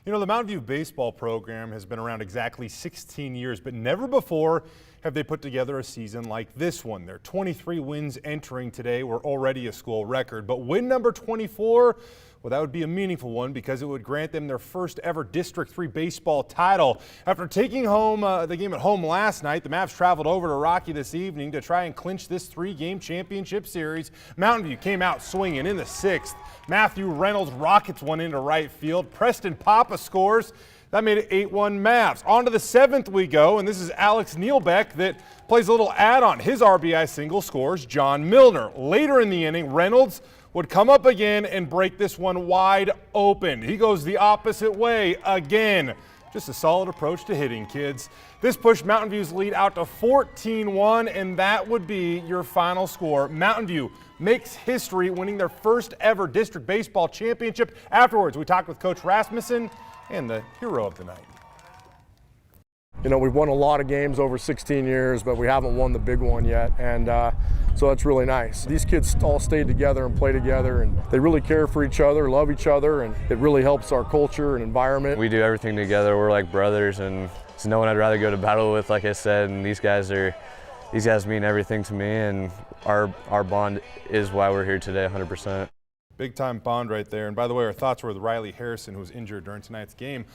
You know, the Mountain View baseball program has been around exactly 16 years, but never before have they put together a season like this one. Their 23 wins entering today were already a school record, but win number 24, well, that would be a meaningful one because it would grant them their first ever District 3 baseball title. After taking home the game at home last night, the Mavs traveled over to Rocky this evening to try and clinch this 3-game championship series. Mountain View came out swinging in the 6th. Matthew Reynolds rockets one into right field. Preston Papa scores. That made it 8-1 Mavs. On to the 7th we go, and this is Alex Nealbeck that plays a little add-on. His RBI single scores John Milner. Later in the inning, Reynolds would come up again and break this one wide open. He goes the opposite way again. Just a solid approach to hitting, kids. This pushed Mountain View's lead out to 14-1, and that would be your final score. Mountain View makes history, winning their first ever district baseball championship. Afterwards, we talked with Coach Rasmussen and the hero of the night. You know, we've won a lot of games over 16 years, but we haven't won the big one yet, and so that's really nice. These kids all stayed together and play together, and they really care for each other, love each other, and it really helps our culture and environment. We do everything together. We're like brothers, and there's no one I'd rather go to battle with, like I said, and these guys mean everything to me, and our bond is why we're here today 100%. Big time bond right there. And by the way, our thoughts were with Riley Harrison, who was injured during tonight's game.